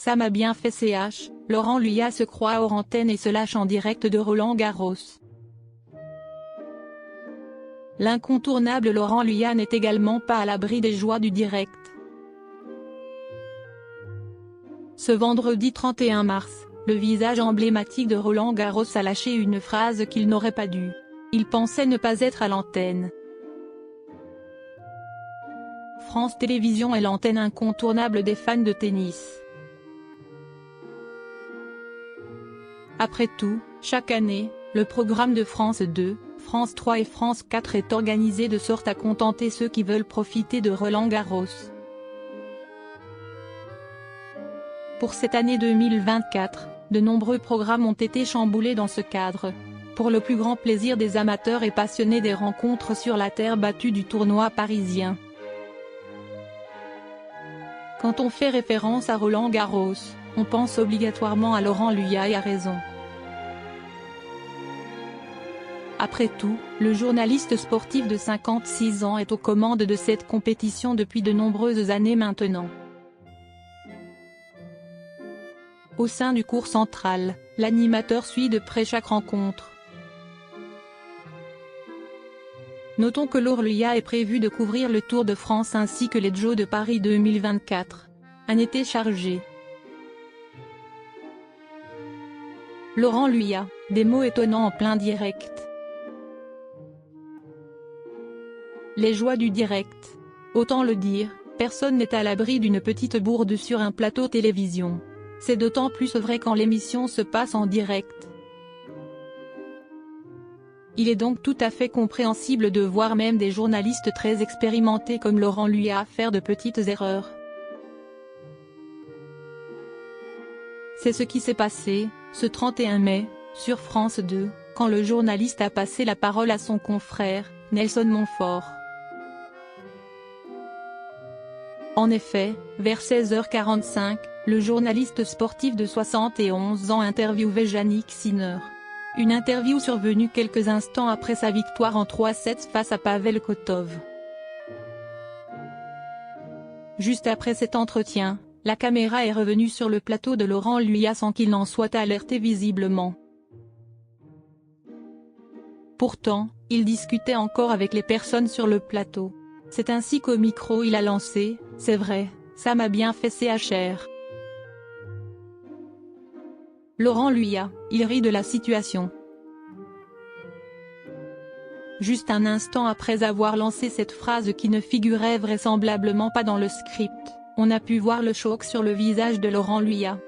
Ça m'a bien fait CH, Laurent Luyat se croit hors antenne et se lâche en direct de Roland-Garros. L'incontournable Laurent Luyat n'est également pas à l'abri des joies du direct. Ce vendredi 31 mars, le visage emblématique de Roland-Garros a lâché une phrase qu'il n'aurait pas dû. Il pensait ne pas être à l'antenne. France Télévisions est l'antenne incontournable des fans de tennis. Après tout, chaque année, le programme de France 2, France 3 et France 4 est organisé de sorte à contenter ceux qui veulent profiter de Roland-Garros. Pour cette année 2024, de nombreux programmes ont été chamboulés dans ce cadre, pour le plus grand plaisir des amateurs et passionnés des rencontres sur la terre battue du tournoi parisien. Quand on fait référence à Roland-Garros, on pense obligatoirement à Laurent Luyat et à raison. Après tout, le journaliste sportif de 56 ans est aux commandes de cette compétition depuis de nombreuses années maintenant. Au sein du cours central, l'animateur suit de près chaque rencontre. Notons que Laurent Luyat est prévu de couvrir le Tour de France ainsi que les Jeux de Paris 2024. Un été chargé. Laurent Luyat, des mots étonnants en plein direct. Les joies du direct. Autant le dire, personne n'est à l'abri d'une petite bourde sur un plateau télévision. C'est d'autant plus vrai quand l'émission se passe en direct. Il est donc tout à fait compréhensible de voir même des journalistes très expérimentés comme Laurent Luyat faire de petites erreurs. C'est ce qui s'est passé, ce 31 mai, sur France 2, quand le journaliste a passé la parole à son confrère, Nelson Montfort. En effet, vers 16h45, le journaliste sportif de 71 ans interviewait Jannik Sinner. Une interview survenue quelques instants après sa victoire en 3-7 face à Pavel Kotov. Juste après cet entretien, la caméra est revenue sur le plateau de Laurent Luyat sans qu'il n'en soit alerté visiblement. Pourtant, il discutait encore avec les personnes sur le plateau. C'est ainsi qu'au micro il a lancé « C'est vrai, ça m'a bien fait CHR ». Laurent Luyat, il rit de la situation. Juste un instant après avoir lancé cette phrase qui ne figurait vraisemblablement pas dans le script, on a pu voir le choc sur le visage de Laurent Luyat.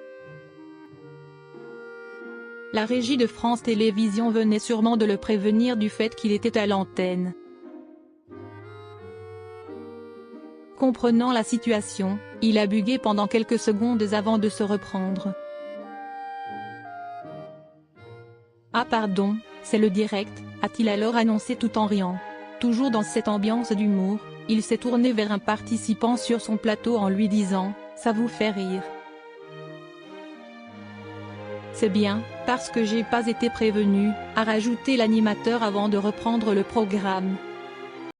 La régie de France Télévisions venait sûrement de le prévenir du fait qu'il était à l'antenne. Comprenant la situation, il a bugué pendant quelques secondes avant de se reprendre. « Ah pardon, c'est le direct », a-t-il alors annoncé tout en riant. Toujours dans cette ambiance d'humour, il s'est tourné vers un participant sur son plateau en lui disant « Ça vous fait rire ? C'est bien, parce que j'ai pas été prévenu », a rajouté l'animateur avant de reprendre le programme.